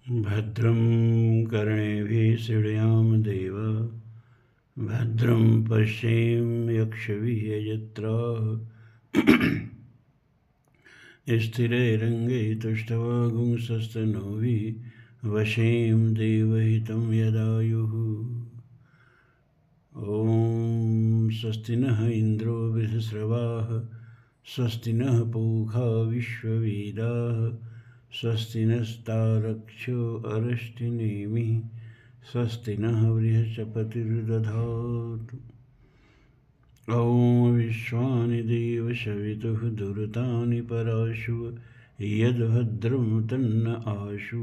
भद्रं कर्णेभिः शृणुयाम देव भद्रं पश्येम यक्षभिर्यजत्राः स्थिरैरङ्गैस्तुष्टवागुंसस्तनूभिः वशेम देवहितं यदायुः। ॐ स्वस्ति नः इन्द्रो वृषस्रवाः स्वस्ति नः पूषा विश्ववेदाः स्वस्ति नस्तारक्ष्यो अरिष्टनेमिः स्वस्ति नः बृहस्पतिर्दधातु। ॐ विश्वानि देवशवितुः दुरितानि पराशुः यद्भद्रं तन्न आशु।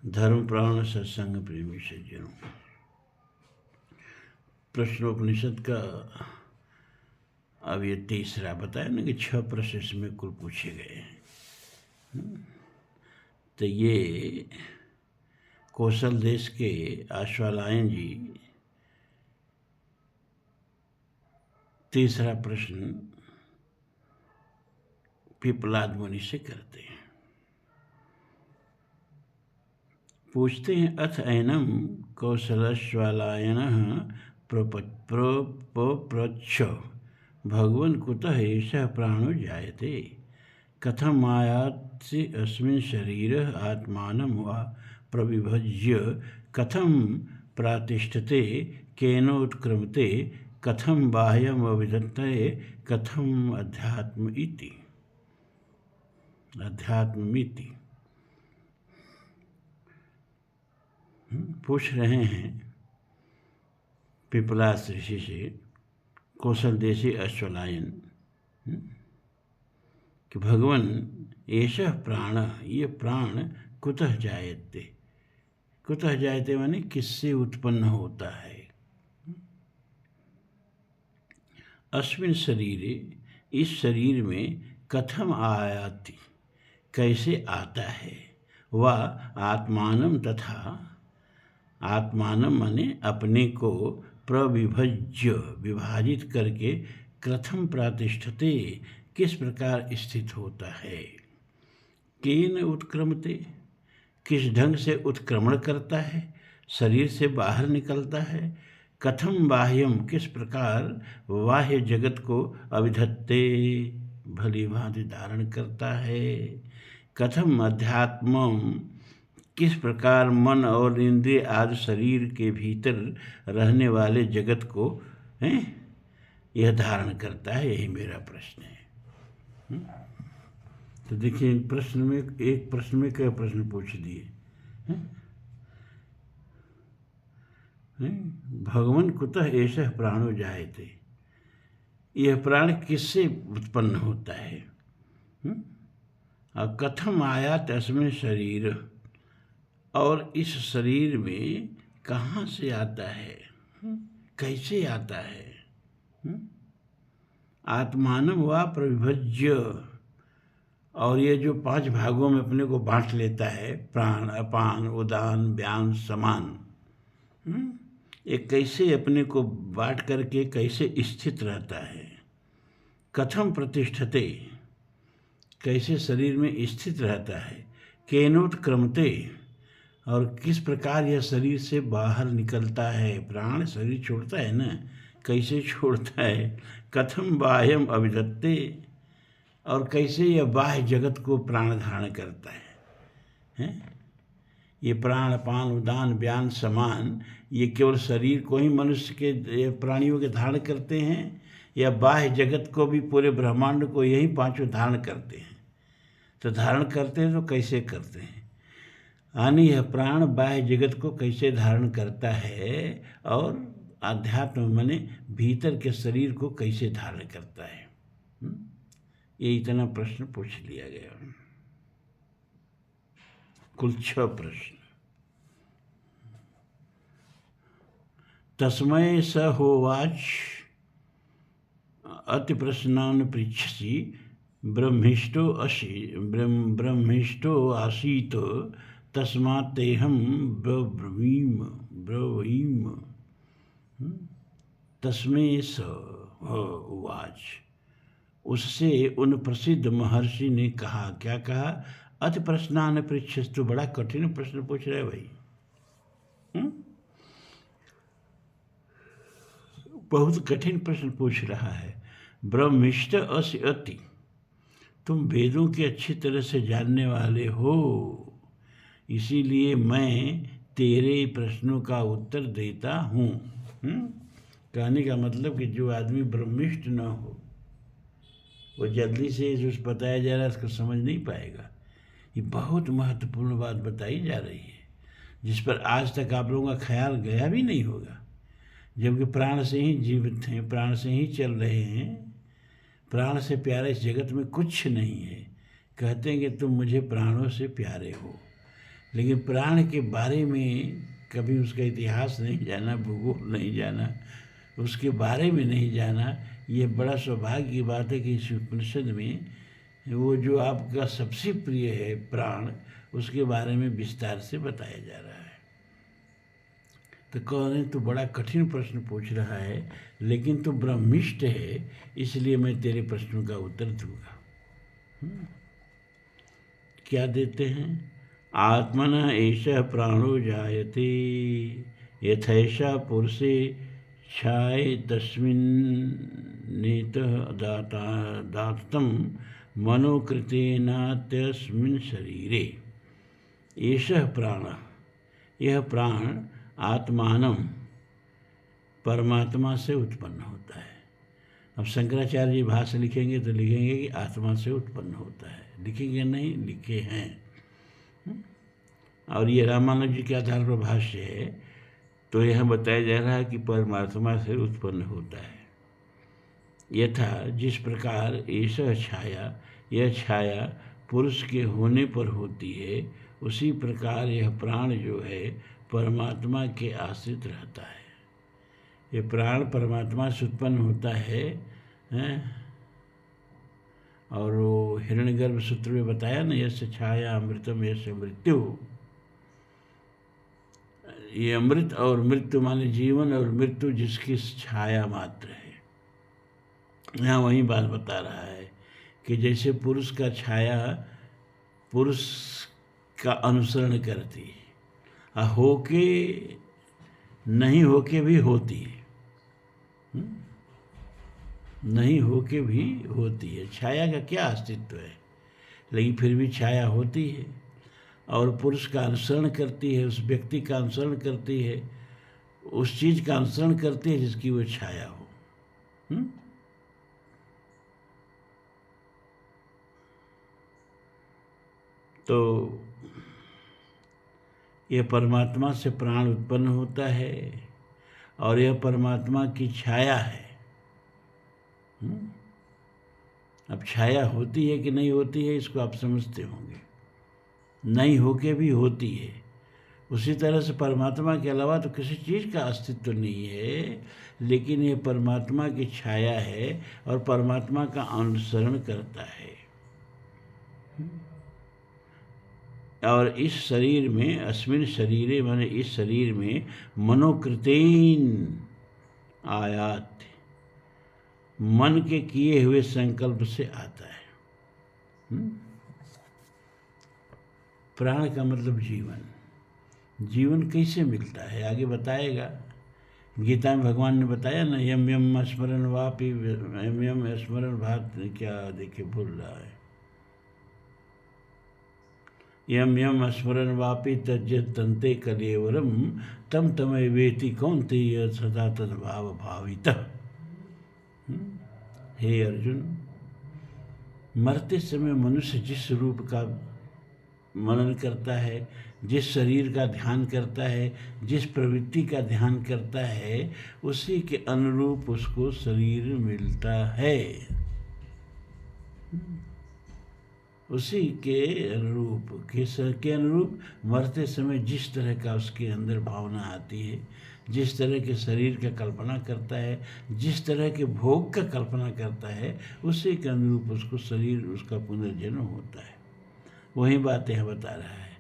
धर्म प्राण सत्संग प्रेमी सज्जनों, प्रश्नोपनिषद का अब ये तीसरा बताया ना कि 6 प्रश्न इसमें कुल पूछे गए हैं। तो ये कौशल देश के आश्वालायन जी तीसरा प्रश्न पिपलाद मुनि से करते हैं। पूछते हैं, अथ ऐनम कौशलश्वालायनः प्रपप्रच्छ भगवन् कुतः एषः प्राणो जायते कथं आयाति अस्मिन् शरीरः आत्मानं वा प्रविभज्य कथं प्रातिष्ठते केनोत्क्रमते कथं बाह्यम् अभिधत्ते कथम् अध्यात्मिति। पूछ रहे हैं पिपलाद ऋषि से कौशल देशी अश्वलायन कि भगवान एषः प्राण, ये प्राण कुतः जायते। कुतः जायते माने किससे उत्पन्न होता है। अस्मिन् शरीरे, इस शरीर में कथम आयाति, कैसे आता है। वह आत्मानम, तथा आत्मानम माने अपने को प्रविभज्य विभाजित करके कथम प्रातिष्ठते किस प्रकार स्थित होता है। केन उत्क्रमते, किस ढंग से उत्क्रमण करता है, शरीर से बाहर निकलता है। कथम बाह्यम, किस प्रकार बाह्य जगत को अभिधत्ते भली भांति धारण करता है। कथम अध्यात्मम, किस प्रकार मन और इंद्रिय आदि शरीर के भीतर रहने वाले जगत को यह धारण करता है। यही मेरा प्रश्न है। तो देखिए, प्रश्न में, एक प्रश्न में कई प्रश्न पूछ दिए। भगवान कुतः एषः प्राणो जायते, यह प्राण किससे उत्पन्न होता है। और कथम आयात अस्मिन् शरीर, और इस शरीर में कहाँ से आता है, कैसे आता है। आत्मानं वा प्रविभज्य, और ये जो 5 भागों में अपने को बांट लेता है, प्राण, अपान, उदान, व्यान, समान, ये कैसे अपने को बांट करके कैसे स्थित रहता है। कथम प्रतिष्ठते, कैसे शरीर में स्थित रहता है। केनोत्क्रमते, और किस प्रकार यह शरीर से बाहर निकलता है। प्राण शरीर छोड़ता है ना, कैसे छोड़ता है। कथम बाह्यम अभिधत्ते, और कैसे यह बाह्य जगत को प्राण धारण करता है। ये प्राण, अपान, उदान, व्यान, समान, ये केवल शरीर को ही मनुष्य के, प्राणियों के धारण करते हैं, या बाह्य जगत को भी, पूरे ब्रह्मांड को यही 5 धारण करते हैं। तो धारण करते हैं तो कैसे करते हैं, यानी यह प्राण बाह्य जगत को कैसे धारण करता है, और आध्यात्म माने भीतर के शरीर को कैसे धारण करता है। ये इतना प्रश्न पूछ लिया गया। कुल 6 प्रश्न। तस्मै स होवाच अति प्रश्नान् पृच्छसि ब्रह्मिष्ठो आसीत् तस्मात् तेहं ब्रवीम। तस्मै स होवाच, उससे उन प्रसिद्ध महर्षि ने कहा, क्या कहा? अति प्रश्नान पृच्छस्तु, बड़ा कठिन प्रश्न पूछ रहे भाई। बहुत कठिन प्रश्न पूछ रहा है। ब्रह्मिष्ठ अस्य अति, तुम वेदों के अच्छी तरह से जानने वाले हो, इसीलिए मैं तेरे प्रश्नों का उत्तर देता हूँ। कहने का मतलब कि जो आदमी ब्रह्मिष्ठ न हो वो जल्दी से जो बताया जा रहा है उसको समझ नहीं पाएगा। ये बहुत महत्वपूर्ण बात बताई जा रही है जिस पर आज तक आप लोगों का ख्याल गया भी नहीं होगा, जबकि प्राण से ही जीवित हैं, प्राण से ही चल रहे हैं, प्राण से प्यारे इस जगत में कुछ नहीं है। कहते हैं कि तुम मुझे प्राणों से प्यारे हो, लेकिन प्राण के बारे में कभी उसका इतिहास नहीं जाना, भूगोल नहीं जाना, उसके बारे में नहीं जाना। ये बड़ा सौभाग्य की बात है कि इस उपनिषद में वो जो आपका सबसे प्रिय है प्राण, उसके बारे में विस्तार से बताया जा रहा है। तो कह रहे तो बड़ा कठिन प्रश्न पूछ रहा है, लेकिन तो ब्रह्मिष्ठ है, इसलिए मैं तेरे प्रश्नों का उत्तर दूंगा। क्या देते हैं? आत्मना एषः प्राणो जायते यथैषा पुरुषे छाये तस्मिन्नेतः दातम मनोकृतेनात्यस्मिन् शरीरे। एषः प्राण, यह प्राण आत्मानम, परमात्मा से उत्पन्न होता है। अब शंकराचार्य जी भाष्य लिखेंगे तो लिखेंगे कि आत्मा से उत्पन्न होता है, लिखेंगे नहीं, लिखे हैं। और ये रामानुज जी के आधार पर भाष्य है, तो यह बताया जा रहा है कि परमात्मा से उत्पन्न होता है। यथा, जिस प्रकार ऐसा छाया, यह छाया पुरुष के होने पर होती है, उसी प्रकार यह प्राण जो है परमात्मा के आश्रित रहता है। ये प्राण परमात्मा से उत्पन्न होता है, और वो हिरण्यगर्भ सूत्र में बताया ना, यस्य छाया अमृतम यस्य मृत्यु। ये अमृत और मृत्यु माने जीवन और मृत्यु जिसकी छाया मात्र है। यहाँ वही बात बता रहा है कि जैसे पुरुष का छाया पुरुष का अनुसरण करती है, होके नहीं होके भी होती है, नहीं होके भी होती है। छाया का क्या अस्तित्व है, लेकिन फिर भी छाया होती है और पुरुष का अनुसरण करती है, उस व्यक्ति का अनुसरण करती है, उस चीज़ का अनुसरण करती है जिसकी वो छाया हो। तो यह परमात्मा से प्राण उत्पन्न होता है और यह परमात्मा की छाया है। अब छाया होती है कि नहीं होती है, इसको आप समझते होंगे। नहीं होके भी होती है। उसी तरह से परमात्मा के अलावा तो किसी चीज़ का अस्तित्व नहीं है, लेकिन ये परमात्मा की छाया है और परमात्मा का अनुसरण करता है। और इस शरीर में, अस्मिन् शरीरे माने इस शरीर में, मनोकृतेन आयात, मन के किए हुए संकल्प से आता है। प्राण का मतलब जीवन। जीवन कैसे मिलता है आगे बताएगा। गीता में भगवान ने बताया ना, यम यम स्मरण वापि, यम यम स्मरण भात, क्या देखे भूल रहा है, यम यम स्मरण वापि तज्जत तंते कलेवरम तम तमय वेति कौन्तेय सदा तद्भाव भावितः। हे अर्जुन, मरते समय मनुष्य जिस रूप का मनन करता है, जिस शरीर का ध्यान करता है, जिस प्रवृत्ति का ध्यान करता है, उसी के अनुरूप उसको शरीर मिलता है। उसी के अनुरूप, के अनुरूप मरते समय जिस तरह का उसके अंदर भावना आती है, जिस तरह के शरीर का कल्पना करता है, जिस तरह के भोग का कल्पना करता है, उसी के अनुरूप उसको शरीर, उसका पुनर्जन्म होता है। वही बात यह बता रहा है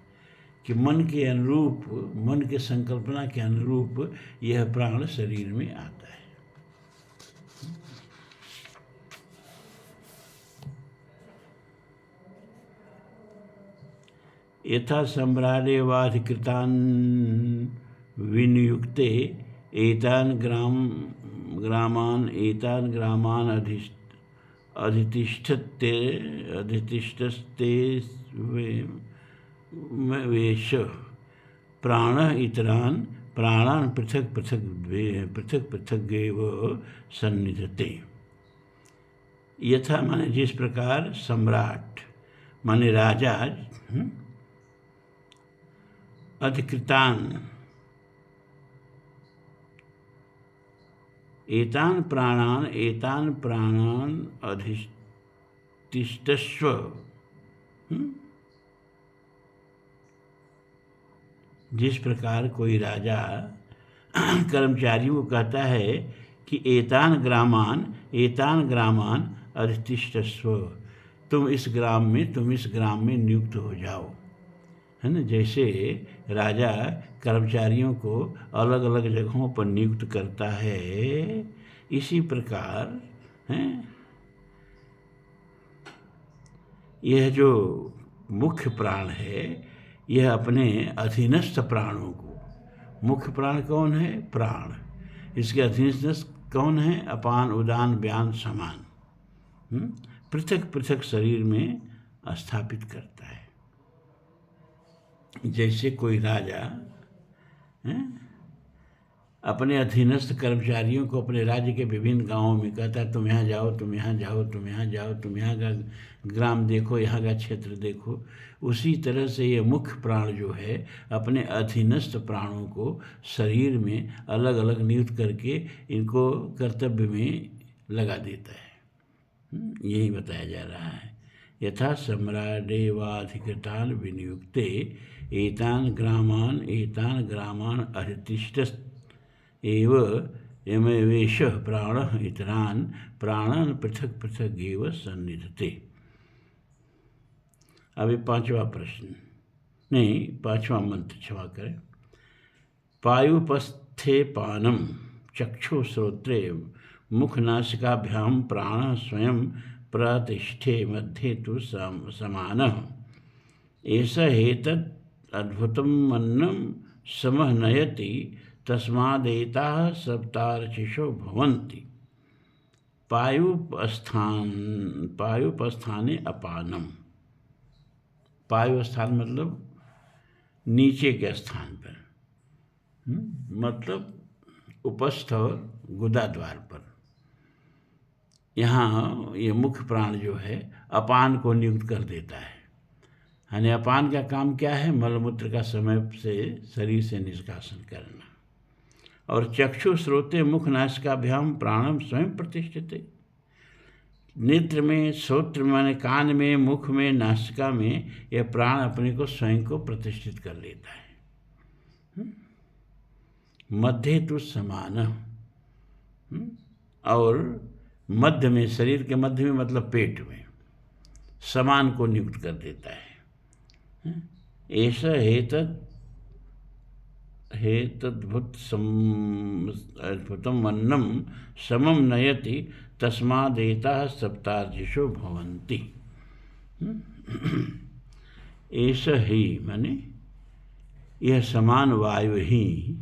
कि मन के अनुरूप, मन के संकल्पना के अनुरूप यह प्राण शरीर में आता है। यथा सम्राडेवाधिकृतान् विनियुक्ते एतान् ग्रामान् अधितिष्ठते वेश प्राणः इतरान् प्राणान् पृथक पृथगेव सन्निधते। यथा माने जिस प्रकार सम्राट माने राजा अधिकृतान् एतान् प्राणान् अधितिष्ठस्व जिस प्रकार कोई राजा कर्मचारियों को कहता है कि एतान ग्रामान अधितिष्ठस्व, तुम इस ग्राम में नियुक्त हो जाओ, है ना। जैसे राजा कर्मचारियों को अलग अलग जगहों पर नियुक्त करता है, इसी प्रकार हैं यह जो मुख्य प्राण है यह अपने अधीनस्थ प्राणों को, मुख्य प्राण कौन है? प्राण। इसके अधीनस्थ कौन है? अपान उदान व्यान समान, पृथक पृथक शरीर में स्थापित करता है। जैसे कोई राजा अपने अधीनस्थ कर्मचारियों को अपने राज्य के विभिन्न गांवों में कहता है तुम यहाँ जाओ, तुम यहाँ जाओ, तुम यहाँ जाओ, तुम यहाँ का ग्राम देखो, यहाँ का क्षेत्र देखो। उसी तरह से ये मुख्य प्राण जो है अपने अधीनस्थ प्राणों को शरीर में अलग अलग नियुक्त करके इनको कर्तव्य में लगा देता है। यही बताया जा रहा है। यथा सम्राडेवाधिकृतान् विनियुक्ते एतान् ग्रामान् अधितिष्ठत् एव यमवेश प्राणः इतरान् प्राणान् पृथक पृथक एव सन्निधते। अभी पांचवा मंत्र, क्षमा करें। पायुपस्थे पानम चक्षुश्रोत्रे मुखनासिकाभ्यां प्राणः स्वयं प्रतिष्ठे मध्ये तु समानः। एष हेतद् अद्भुतम् अन्नं समः नयति तस्मादेताः सप्तार्चिषो भवन्ति। पायुपस्थाने अपानम, पायुस्थान मतलब नीचे के स्थान पर, मतलब उपस्थ गुदा द्वार पर। यहाँ ये मुख्य प्राण जो है अपान को नियुक्त कर देता है। यानी अपान का काम क्या है? मलमूत्र का समय से शरीर से निष्कासन करना। और चक्षु श्रोते मुख नासिकाभ्याम प्राणम स्वयं प्रतिष्ठिते। नेत्र में, श्रोत्र माने कान में, मुख में, नासिका में यह प्राण अपने को स्वयं को प्रतिष्ठित कर लेता है। मध्य तु समान, और मध्य में, शरीर के मध्य में मतलब पेट में समान को नियुक्त कर देता है। ऐसा हेतद्भुतम् अन्नं समं नयति तस्मादेताः सप्तार्चिषो भवन्ति। ऐसा ही माने यह समान वायु ही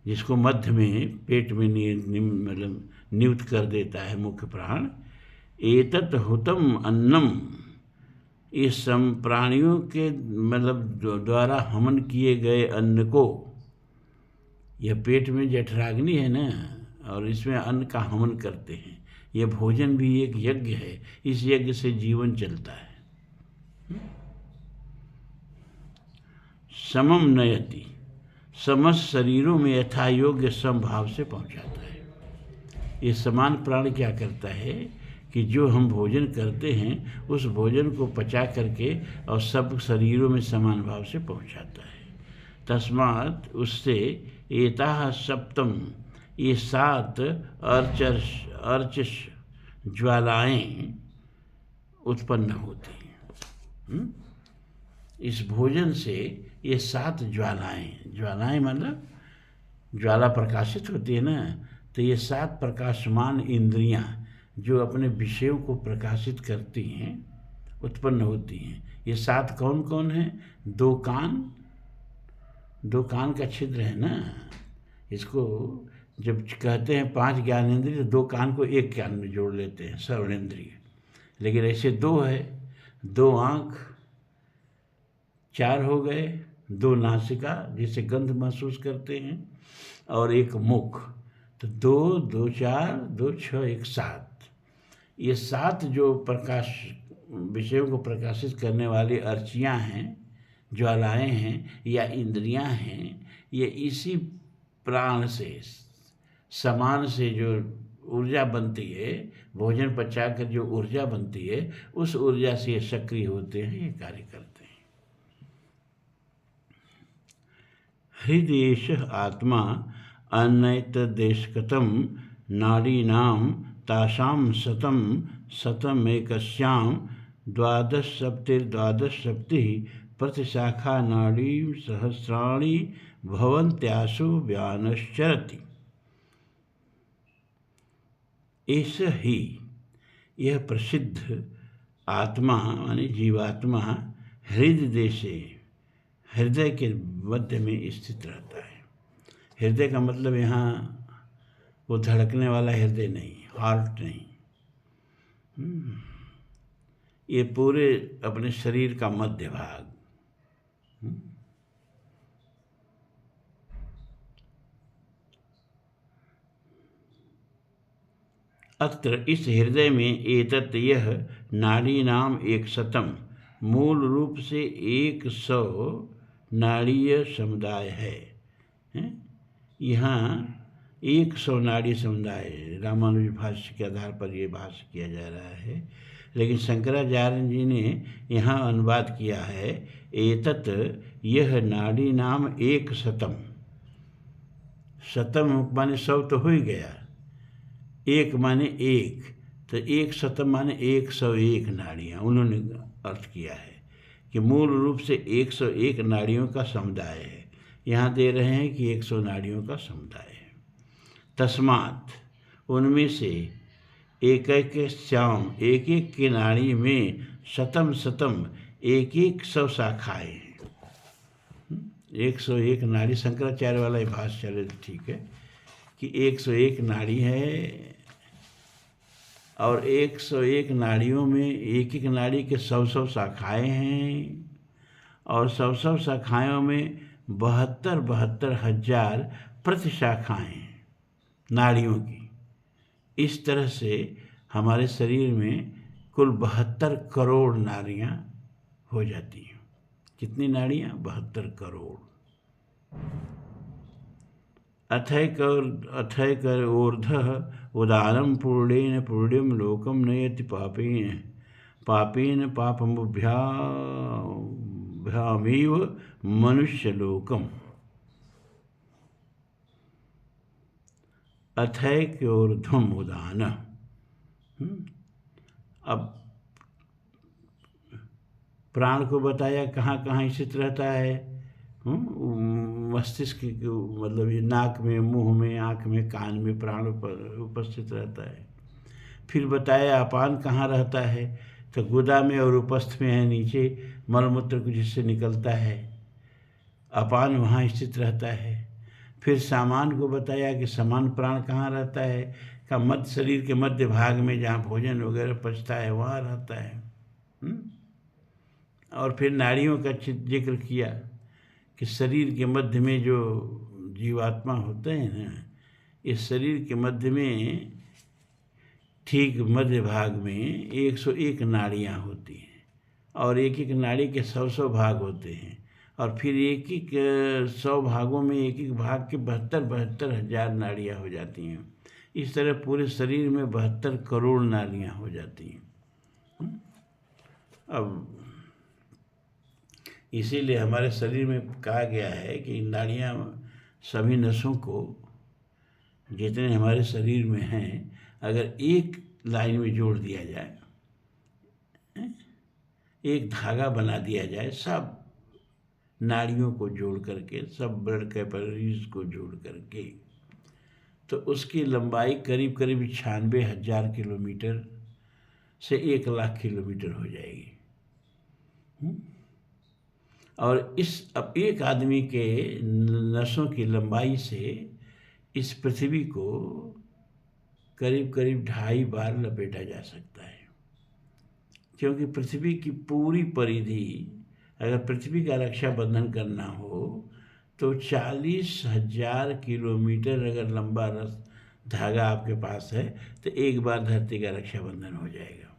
जिसको मध्य में पेट में मतलब नियुक्त कर देता है मुख्य प्राण। एतत् हुतम अन्नम, इस प्राणियों के मतलब द्वारा हवन किए गए अन्न को, यह पेट में जठराग्नि है ना, और इसमें अन्न का हवन करते हैं। यह भोजन भी एक यज्ञ है, इस यज्ञ से जीवन चलता है। समम नयति, समस्त शरीरों में यथा योग्य समभाव से पहुंचाता है। ये समान प्राण क्या करता है कि जो हम भोजन करते हैं उस भोजन को पचा करके और सब शरीरों में समान भाव से पहुंचाता है। तस्मात् उससे एताः सप्तम, ये 7 अर्चस ज्वालाएं उत्पन्न होती हैं। इस भोजन से ये 7 ज्वालाएं मतलब ज्वाला प्रकाशित होती है ना, तो ये 7 प्रकाशमान इंद्रियां जो अपने विषयों को प्रकाशित करती हैं उत्पन्न होती हैं। ये 7 कौन कौन हैं? 2 कान, 2 कान का छिद्र है ना। इसको जब कहते हैं 5 ज्ञानेंद्रिय, 2 कान को 1 कान में जोड़ लेते हैं, श्रवणेंद्रिय। लेकिन ऐसे 2 है, 2 आँख, 4 हो गए, 2 नासिका जिसे गंध महसूस करते हैं, और 1 मुख। तो 2, 2 4, 2 6, 1 7। ये 7 जो प्रकाश विषयों को प्रकाशित करने वाली अर्चियाँ हैं, ज्वालाएँ हैं या इंद्रियाँ हैं, ये इसी प्राण से, समान से जो ऊर्जा बनती है, भोजन पचाकर जो ऊर्जा बनती है, उस ऊर्जा से ये सक्रिय होते हैं, ये कार्य करते हैं। हृदेश आत्मा अनैतदेशकतं नाडीनां तासां शतं शतमेकस्यां द्वादशसप्तिर्द्वादशसप्तिः प्रतिशाखा नाड़ी सहस्राणि भवन्त्यासु व्यानश्चरति। ऐसा ही यह प्रसिद्ध आत्मा माने जीवात्मा हृदय देशे, हृदय के मध्य में स्थित रहता है। हृदय का मतलब यहाँ वो धड़कने वाला हृदय नहीं, हार्ट नहीं। ये पूरे अपने शरीर का मध्य भाग। अत्र इस हृदय में एतत् यह नाड़ी नाम 100 मूल रूप से 100 नाड़ीय समुदाय है। यहाँ 100 नाड़ी समुदाय रामानुज भाष्य के आधार पर ये भाष्य किया जा रहा है। लेकिन शंकराचार्य जी ने यहाँ अनुवाद किया है, एतत् यह नाड़ी नाम 100। शतम माने 100 तो हो ही गया, 1 माने 1, तो 100 माने 101 नाड़ियाँ उन्होंने अर्थ किया है कि मूल रूप से 101 नाड़ियों का समुदाय है। यहाँ दे रहे हैं कि 100 नाड़ियों का समुदाय है। तस्मात् उनमें से एक एक श्याम, एक एक की नाड़ी में शतम शतम 100 शाखाएँ हैं। 101 नाड़ी, शंकराचार्य वाला ये भाष्य चले तो ठीक है कि 101 नाड़ी है, और 101 नाड़ियों में एक एक नाड़ी के 100 शाखाएँ हैं, और 100 शाखाओं में 72 हजार प्रतिशाखाएँ नाड़ियों की। इस तरह से हमारे शरीर में कुल 72 करोड़ नाड़ियाँ हो जाती हैं। कितनी नाड़ियाँ? 72 करोड़। अथैकर ऊर्ध्वः उदारं पूर्णेन पुण्यं लोकं नयति पापेन पापेन पापमुभ्यामेव मनुष्यलोकम्। अथैकोर्ध्वम् उदान। अब प्राण को बताया कहाँ कहाँ स्थित रहता है। मस्तिष्क मतलब ये नाक में, मुंह में, आँख में, कान में प्राण उपस्थित रहता है। फिर बताया अपान कहाँ रहता है, तो गुदा में और उपस्थ में है, नीचे मलमूत्र को जिससे निकलता है, अपान वहाँ स्थित रहता है। फिर सामान को बताया कि समान प्राण कहाँ रहता है, का मध्य शरीर के मध्य भाग में जहाँ भोजन वगैरह पचता है वहाँ रहता है। और फिर नाड़ियों का जिक्र किया कि शरीर के मध्य में जो जीवात्मा होते हैं ना, इस शरीर के मध्य में ठीक मध्य भाग में 101 नाड़ियाँ होती हैं, और एक एक नाड़ी के 100 भाग होते हैं, और फिर एक एक 100 भागों में एक एक भाग के 72 हजार नाड़ियाँ हो जाती हैं। इस तरह पूरे शरीर में 72 करोड़ नाड़ियाँ हो जाती हैं। अब इसीलिए हमारे शरीर में कहा गया है कि नाड़ियाँ सभी नसों को, जितने हमारे शरीर में हैं, अगर एक लाइन में जोड़ दिया जाए, एक धागा बना दिया जाए, सब नाड़ियों को जोड़ करके, सब ब्लड कैपिलरीज को जोड़ करके, तो उसकी लंबाई करीब करीब 96,000 किलोमीटर से 1 लाख किलोमीटर हो जाएगी। और अब एक आदमी के नसों की लंबाई से इस पृथ्वी को करीब करीब 2.5 बार लपेटा जा सकता है, क्योंकि पृथ्वी की पूरी परिधि, अगर पृथ्वी का रक्षा बंधन करना हो तो 40,000 किलोमीटर अगर लंबा धागा आपके पास है तो एक बार धरती का रक्षा बंधन हो जाएगा।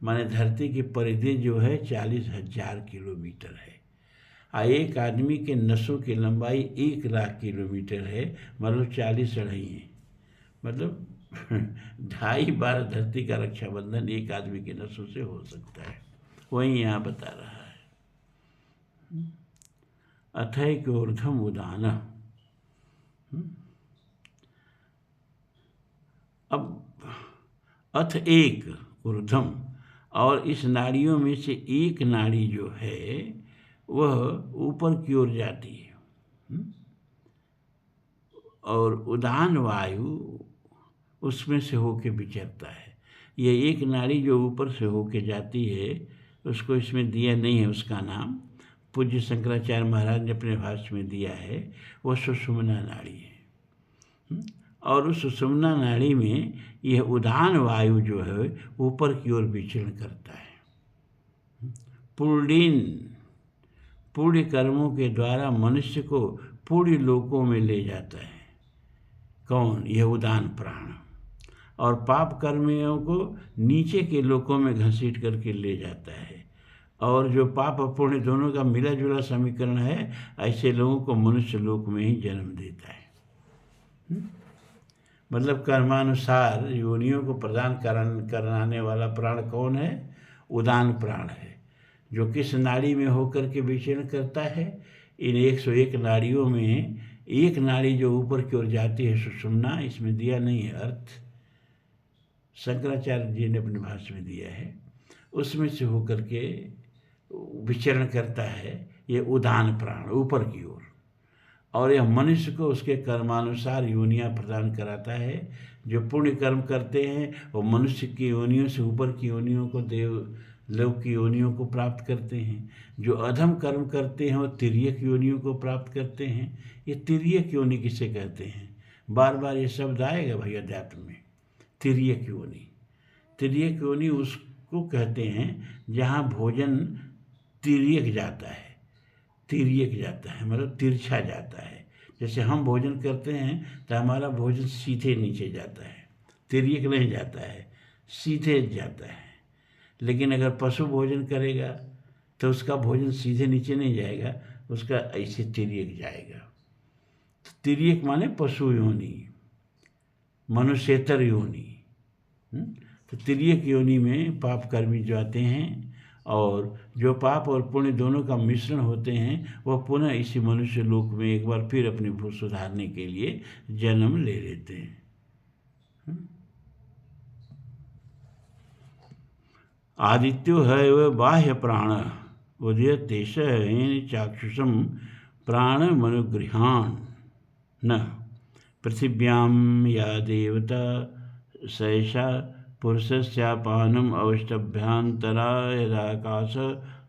माने धरती की परिधि जो है 40,000 किलोमीटर है। एक आदमी के नसों की लंबाई 1,00,000 किलोमीटर है, मतलब 40 अढ़ाई है, मतलब 2.5 बार धरती का रक्षा बंधन एक आदमी के नसों से हो सकता है। वही यहाँ बता रहा है, अथैकोर्ध्वम् उदान। अब अथ एक ऊर्ध्वम, और इस नाड़ियों में से एक नाड़ी जो है वह ऊपर की ओर जाती है, और उदान वायु उसमें से होके विचरता है। यह एक नाड़ी जो ऊपर से होके जाती है, उसको इसमें दिया नहीं है, उसका नाम पूज्य शंकराचार्य महाराज ने अपने भाष्य में दिया है, वह सुषुम्ना नाड़ी है। और उस सुषुम्ना नाड़ी में यह उदान वायु जो है ऊपर की ओर विचरण करता है। पुण्य कर्मों के द्वारा मनुष्य को पुण्य लोकों में ले जाता है। कौन? यह उदान प्राण। और पाप कर्मियों को नीचे के लोकों में घसीट करके ले जाता है। और जो पाप और पुण्य दोनों का मिला जुला समीकरण है, ऐसे लोगों को मनुष्य लोक में ही जन्म देता है। मतलब कर्मानुसार योनियों को प्रदान कराने वाला प्राण कौन है? उदान प्राण है, जो किस नाड़ी में होकर के विचरण करता है। इन 101 नाड़ियों में एक नाड़ी जो ऊपर की ओर जाती है सुषुम्ना, इसमें दिया नहीं है अर्थ, शंकराचार्य जी ने अपने भाष्य में दिया है, उसमें से होकर के विचरण करता है ये उदान प्राण ऊपर की ओर। और यह मनुष्य को उसके कर्मानुसार योनियाँ प्रदान कराता है। जो पुण्य कर्म करते हैं वो मनुष्य की योनियों से ऊपर की योनियों को, देवलोक की योनियों को प्राप्त करते हैं। जो अधम कर्म करते हैं वो तिर्यक योनियों को प्राप्त करते हैं। ये तिर्यक योनि किसे कहते हैं? बार बार ये शब्द आएगा भाई अध्यात्म में, तिर्यक योनि। तिर्यक योनि उसको कहते हैं जहाँ भोजन तिर्यक जाता है। तिर्यक जाता है मतलब तिरछा जाता है। जैसे हम भोजन करते हैं तो हमारा भोजन सीधे नीचे जाता है, तिर्यक नहीं जाता है, सीधे जाता है। लेकिन अगर पशु भोजन करेगा तो उसका भोजन सीधे नीचे नहीं जाएगा, उसका ऐसे तिर्यक जाएगा। तो तिर्यक माने पशु योनि, मनुष्येतर योनि। तो तिर्यक योनि में पाप कर्मी जो आते हैं, और जो पाप और पुण्य दोनों का मिश्रण होते हैं, वह पुनः इसी मनुष्य लोक में एक बार फिर अपनी भूल सुधारने के लिए जन्म ले लेते हैं। आदित्यो है वह बाह्य प्राण उदयतेश चाक्षुषम प्राण मनुगृहान न पृथिव्याम या देवता सैषा पुरुषस्यापानम अवष्टभ्यांतरा यदाकाश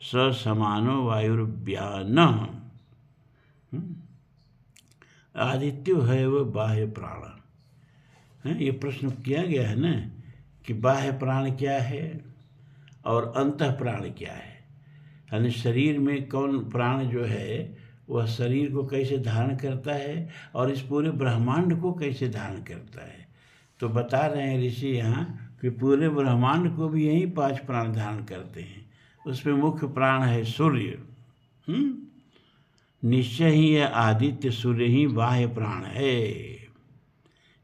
स समानो वायुर्व्यान। आदित्यो है वह बाह्य प्राण। ये प्रश्न किया गया है ना कि बाह्य प्राण क्या है और अंतः प्राण क्या है। यानी शरीर में कौन प्राण जो है वह शरीर को कैसे धारण करता है और इस पूरे ब्रह्मांड को कैसे धारण करता है। तो बता रहे हैं ऋषि यहाँ कि पूरे ब्रह्मांड को भी यही 5 प्राण धारण करते हैं। उसमें मुख्य प्राण है सूर्य। निश्चय ही यह आदित्य सूर्य ही बाह्य प्राण है।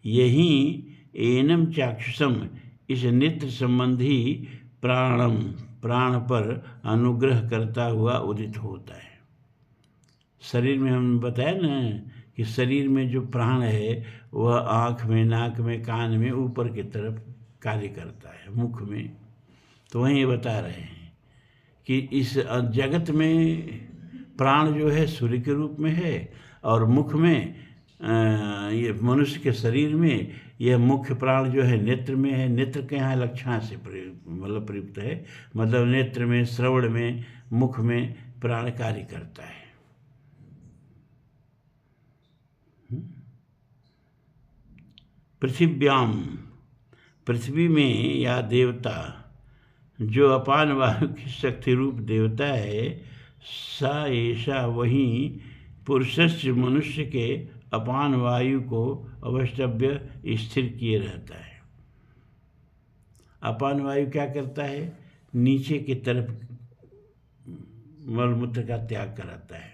यही एनम चाक्षुषम इस नेत्र संबंधी प्राण पर अनुग्रह करता हुआ उदित होता है। शरीर में हम बताया ना कि शरीर में जो प्राण है वह आँख में, नाक में, कान में ऊपर की तरफ कार्य करता है, मुख में। तो वहीं ये बता रहे हैं कि इस जगत में प्राण जो है सूर्य के रूप में है और मुख में ये मनुष्य के शरीर में यह मुख्य प्राण जो है नेत्र में है। नेत्र के यहाँ लक्षण से प्रयुक्त है, मतलब नेत्र में, श्रवण में, मुख में प्राण कार्य करता है। पृथिव्याम, पृथ्वी में या देवता जो अपान वायु की शक्ति रूप देवता है, सा ऐसा वही पुरुषस्य मनुष्य के अपान वायु को अवष्टभ्य स्थिर किए रहता है। अपान वायु क्या करता है? नीचे की तरफ मलमूत्र का त्याग कराता है।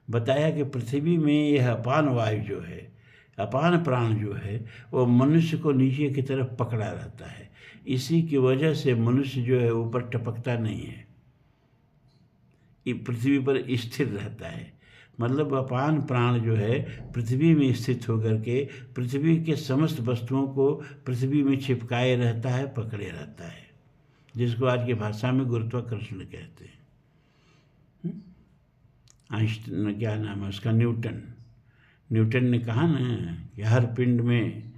बताया कि पृथ्वी में यह अपान वायु जो है, अपान प्राण जो है, वो मनुष्य को नीचे की तरफ पकड़ा रहता है। इसी की वजह से मनुष्य जो है ऊपर टपकता नहीं है, ये पृथ्वी पर स्थिर रहता है। मतलब अपान प्राण जो है पृथ्वी में स्थित होकर के पृथ्वी के समस्त वस्तुओं को पृथ्वी में चिपकाए रहता है, पकड़े रहता है, जिसको आज की भाषा में गुरुत्वाकर्षण कहते हैं। आइंस्टाइन, क्या नाम है उसका, न्यूटन ने कहा ना कि हर पिंड में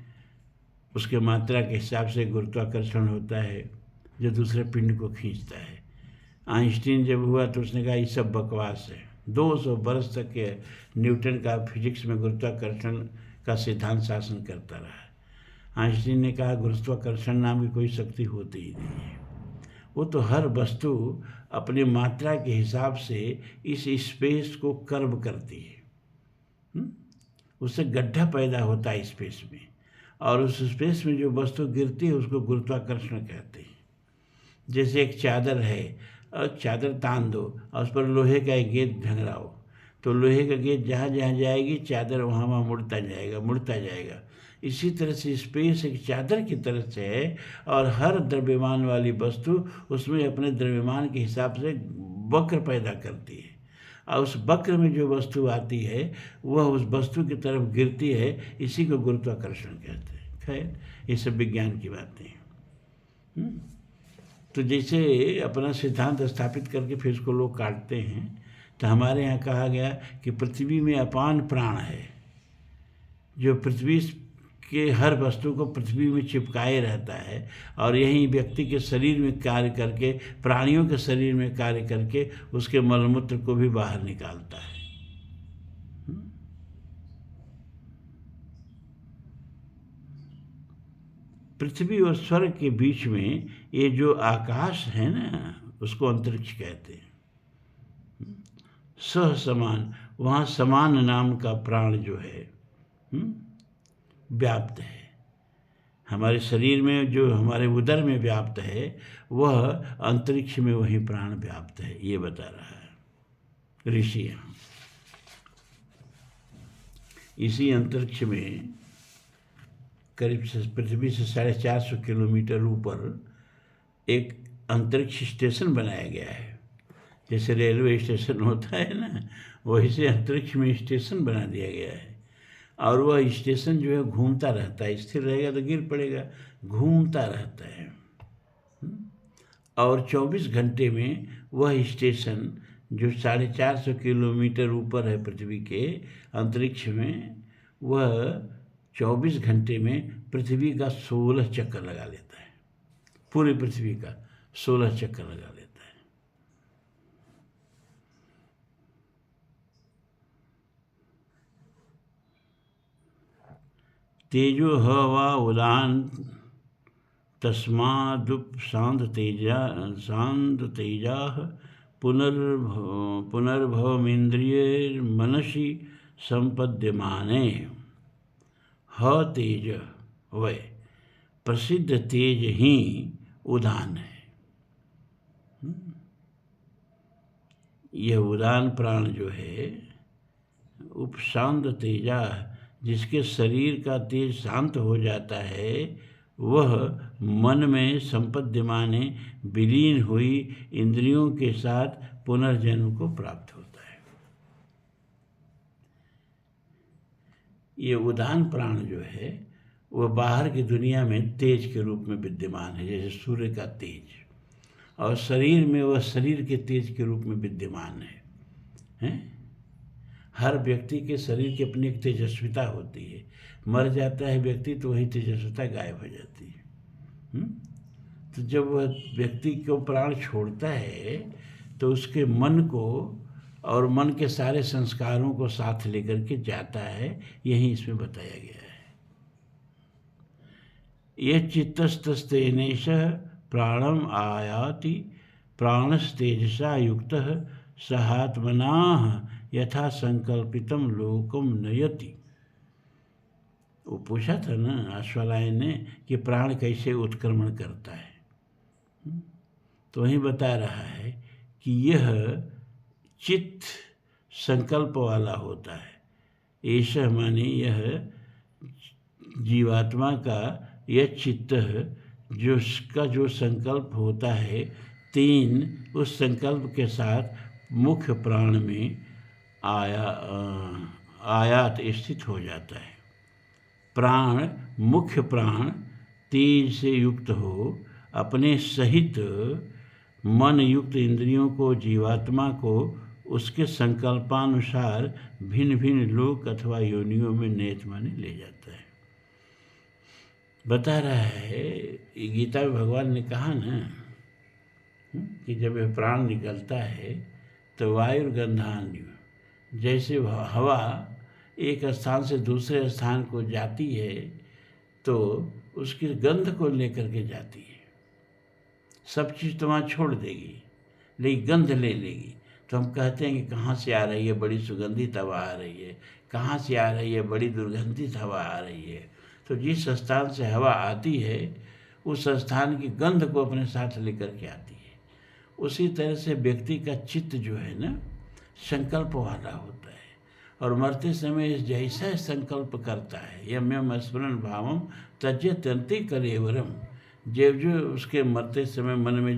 उसके मात्रा के हिसाब से गुरुत्वाकर्षण होता है जो दूसरे पिंड को खींचता है। आइंस्टीन जब हुआ तो उसने कहा ये सब बकवास है। 200 बरस तक के न्यूटन का फिजिक्स में गुरुत्वाकर्षण का सिद्धांत शासन करता रहा। आइंस्टीन ने कहा गुरुत्वाकर्षण नाम की कोई शक्ति होती ही नहीं है, वो तो हर वस्तु अपनी मात्रा के हिसाब से इस स्पेस को कर्व करती है। उससे गड्ढा पैदा होता है स्पेस में, और उस स्पेस में जो वस्तु गिरती है उसको गुरुत्वाकर्षण कहते हैं। जैसे एक चादर है और चादर तान दो और उस पर लोहे का एक गेंद ढंगराओ, तो लोहे का गेंद जहाँ जहाँ जाएगी चादर वहाँ वहाँ मुड़ता जाएगा। इसी तरह से स्पेस एक चादर की तरह से है, और हर द्रव्यमान वाली वस्तु उसमें अपने द्रव्यमान के हिसाब से वक्र पैदा करती है, और उस वक्र में जो वस्तु आती है वह उस वस्तु की तरफ गिरती है। इसी को गुरुत्वाकर्षण कहते हैं। खैर, ये सब विज्ञान की बातें हैं। तो जैसे अपना सिद्धांत स्थापित करके फिर इसको लोग काटते हैं, तो हमारे यहाँ कहा गया कि पृथ्वी में अपान प्राण है जो पृथ्वी के हर वस्तु को पृथ्वी में चिपकाए रहता है, और यही व्यक्ति के शरीर में कार्य करके, प्राणियों के शरीर में कार्य करके उसके मलमूत्र को भी बाहर निकालता है। पृथ्वी और स्वर्ग के बीच में ये जो आकाश है ना, उसको अंतरिक्ष कहते हैं। सह समान, वहाँ समान नाम का प्राण जो है व्याप्त है। हमारे शरीर में जो हमारे उदर में व्याप्त है वह अंतरिक्ष में वही प्राण व्याप्त है, ये बता रहा है ऋषि। इसी अंतरिक्ष में करीब पृथ्वी से 450 किलोमीटर ऊपर एक अंतरिक्ष स्टेशन बनाया गया है। जैसे रेलवे स्टेशन होता है ना, वही से अंतरिक्ष में स्टेशन बना दिया गया है, और वह स्टेशन जो है घूमता रहता है। स्थिर रहेगा तो गिर पड़ेगा, घूमता रहता है। और 24 घंटे में वह स्टेशन जो 450 किलोमीटर ऊपर है पृथ्वी के अंतरिक्ष में, वह 24 घंटे में पृथ्वी का 16 चक्कर लगा लेता है। पूरी पृथ्वी का 16 चक्कर लगा लेता है। तेजो हवा उदान तस्मादुप शांत तेजा पुनर्भवमिंद्रिय मनसि संपद्यमाने। ह तेज वै, प्रसिद्ध तेज ही उदान है। यह उदान प्राण जो है उपशांत तेजा, जिसके शरीर का तेज शांत हो जाता है, वह मन में संपद्यमाने विलीन हुई इंद्रियों के साथ पुनर्जन्म को प्राप्त होता है। ये उदान प्राण जो है वह बाहर की दुनिया में तेज के रूप में विद्यमान है, जैसे सूर्य का तेज, और शरीर में वह शरीर के तेज के रूप में विद्यमान है? हर व्यक्ति के शरीर की अपनी एक तेजस्विता होती है। मर जाता है व्यक्ति तो वही तेजस्विता गायब हो जाती है। तो जब वह व्यक्ति को प्राण छोड़ता है तो उसके मन को और मन के सारे संस्कारों को साथ लेकर के जाता है, यही इसमें बताया गया है। ये चित्तस्तस्तेनेश प्राणम आयाति प्राणस्तेजसा युक्तः सहात्मनाः यथा संकल्पितम लोकम नयति। वो पूछा था ना अश्वलायन ने कि प्राण कैसे उत्क्रमण करता है, तो वही बता रहा है कि यह चित्त संकल्प वाला होता है। ऐसा माने यह जीवात्मा का यह चित्त जो उसका जो संकल्प होता है, तीन उस संकल्प के साथ मुख्य प्राण में आयात स्थित हो जाता है। प्राण मुख्य प्राण तेज से युक्त हो अपने सहित मन युक्त इंद्रियों को जीवात्मा को उसके संकल्पानुसार भिन्न भिन्न लोक अथवा योनियों में नियत माने ले जाता है। बता रहा है गीता में भगवान ने कहा ना कि जब यह प्राण निकलता है तो वायुर्गंधान्य, जैसे हवा एक स्थान से दूसरे स्थान को जाती है तो उसकी गंध को लेकर के जाती है। सब चीज़ तो वहाँ छोड़ देगी लेकिन गंध ले लेगी। तो हम कहते हैं कि कहाँ से आ रही है, बड़ी सुगंधित हवा आ रही है, कहाँ से आ रही है, बड़ी दुर्गंधित हवा आ रही है। तो जिस स्थान से हवा आती है उस स्थान की गंध को अपने साथ लेकर के आती है। उसी तरह से व्यक्ति का चित्त जो है ना संकल्प वाला होता है और मरते समय जैसा संकल्प करता है यम यम स्मरण भावम त्यज्यत्यन्ति कलेवरम। जो जो उसके मरते समय मन में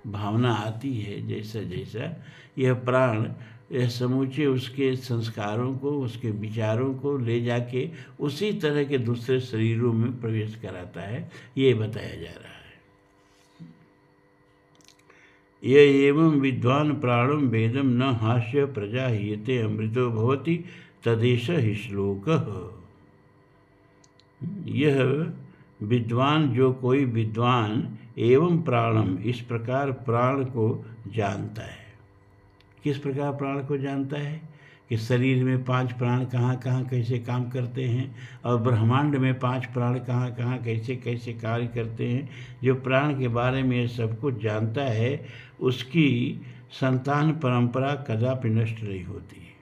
भावना आती है जैसा जैसा यह प्राण यह समूचे उसके संस्कारों को उसके विचारों को ले जाके उसी तरह के दूसरे शरीरों में प्रवेश कराता है, ये बताया जा रहा है। ये एवं विद्वान प्राणम वेदम न हास्य प्रजा हीयते अमृतो भवति तदेश ही श्लोकः। यह विद्वान जो कोई विद्वान एवं प्राणम इस प्रकार प्राण को जानता है। किस प्रकार प्राण को जानता है कि शरीर में 5 प्राण कहाँ कहाँ कैसे काम करते हैं और ब्रह्मांड में 5 प्राण कहाँ कहाँ कैसे कैसे कार्य करते हैं। जो प्राण के बारे में ये सब कुछ जानता है उसकी संतान परंपरा कदापि नष्ट नहीं होती है।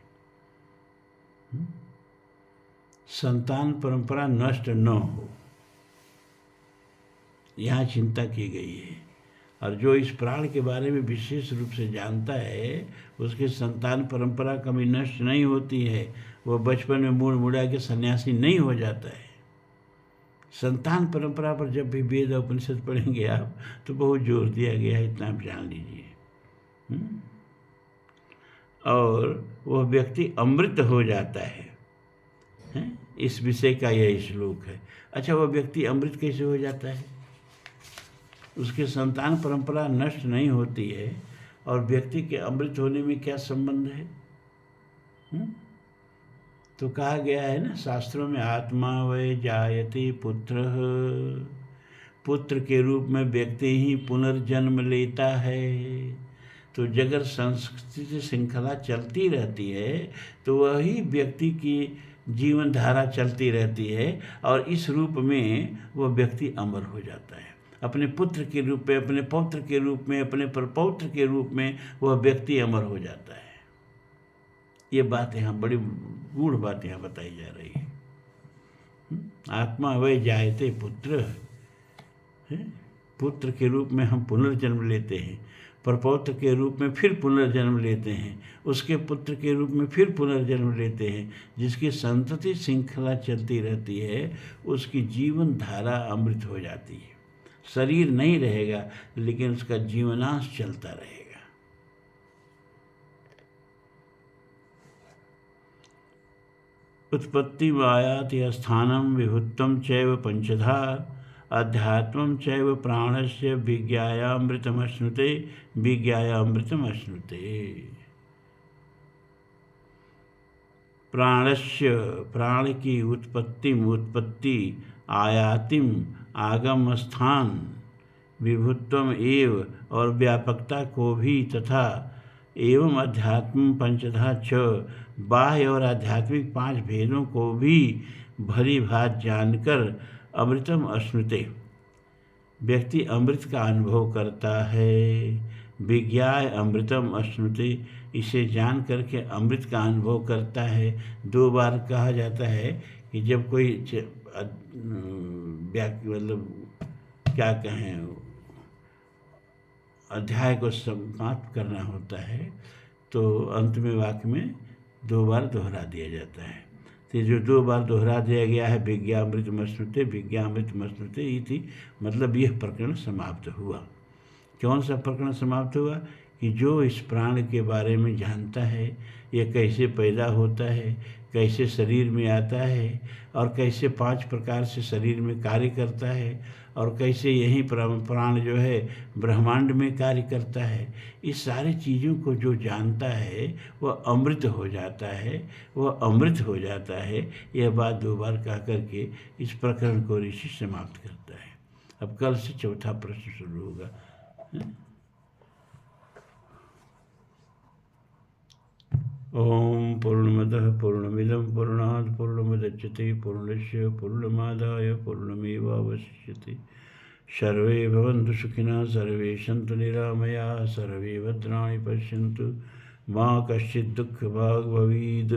संतान परंपरा नष्ट न हो, यहाँ चिंता की गई है। और जो इस प्राण के बारे में विशेष रूप से जानता है उसकी संतान परंपरा कभी नष्ट नहीं होती है। वह बचपन में मुड़ मुड़ा के सन्यासी नहीं हो जाता है। संतान परंपरा पर जब भी वेद और उपनिषद पढ़ेंगे आप तो बहुत जोर दिया गया है, इतना आप जान लीजिए। और वह व्यक्ति अमृत हो जाता है, इस विषय का यह श्लोक है। अच्छा, वह व्यक्ति अमृत कैसे हो जाता है? उसके संतान परंपरा नष्ट नहीं होती है और व्यक्ति के अमृत होने में क्या संबंध है? तो कहा गया है ना शास्त्रों में, आत्मा वै जायते पुत्र, पुत्र के रूप में व्यक्ति ही पुनर्जन्म लेता है। तो जगह संस्कृति श्रृंखला चलती रहती है तो वही व्यक्ति की जीवन धारा चलती रहती है और इस रूप में वह व्यक्ति अमर हो जाता है। अपने पुत्र के रूप में, अपने पौत्र के रूप में, अपने परपौत्र के रूप में वह व्यक्ति अमर हो जाता है। ये बात यहाँ बड़ी गूढ़ बात यहाँ बताई जा रही है। आत्मा वै जायते पुत्र, पुत्र के रूप में हम पुनर्जन्म लेते हैं, परपौत्र के रूप में फिर पुनर्जन्म लेते हैं, उसके पुत्र के रूप में फिर पुनर्जन्म लेते हैं। जिसकी संतति श्रृंखला चलती रहती है उसकी जीवन धारा अमृत हो जाती है। शरीर नहीं रहेगा लेकिन उसका जीवनांश चलता रहेगा। उत्पत्ति आयाति स्थानम विभुत्वम चैव पंचधा अध्यात्मं चैव प्राणस्य विज्ञायामृतमश्नुते विज्ञायामृतमश्नुते। प्राणस्य प्राण की उत्पत्ति आयातिम आगम स्थान विभुत्वम एव और व्यापकता को भी तथा एवं अध्यात्म पंचधा च बाह्य और आध्यात्मिक 5 भेदों को भी भली भात जानकर अमृतम अश्नुते व्यक्ति अमृत का अनुभव करता है। विज्ञाय अमृतम अश्नुते इसे जान करके अमृत का अनुभव करता है। 2 बार कहा जाता है कि जब कोई मतलब क्या कहें अध्याय को समाप्त करना होता है तो अंत में वाक्य में 2 बार दोहरा दिया जाता है। तो जो 2 बार दोहरा दिया गया है विज्ञामृतमश्नुते इति मतलब यह प्रकरण समाप्त हुआ। कौन सा प्रकरण समाप्त हुआ कि जो इस प्राण के बारे में जानता है, यह कैसे पैदा होता है, कैसे शरीर में आता है और कैसे 5 प्रकार से शरीर में कार्य करता है और कैसे यही प्राण जो है ब्रह्मांड में कार्य करता है, इस सारी चीज़ों को जो जानता है वह अमृत हो जाता है, वह अमृत हो जाता है। यह बात 2 बार कह करके इस प्रकरण को ऋषि समाप्त करता है। अब कल से 4था प्रश्न शुरू होगा। ओम पूर्णमदः पूर्णमिदं पूर्णात् पूर्णमुदच्यते पूर्णस्य पूर्णमादाय पूर्णमेवावशिष्यते। सर्वे भवन्तु सुखिनः सर्वे सन्तु निरामयाः सर्वे भद्राणि पश्यन्तु मा कश्चित् दुःखभाग् भवेत्।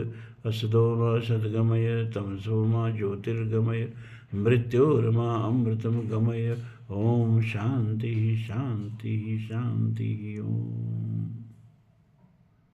असतो मा सद्गमय तमसो मा ज्योतिर्गमय मृत्योर्मा अमृतं गमय। ओम शान्तिः शान्तिः शान्तिः। ओम।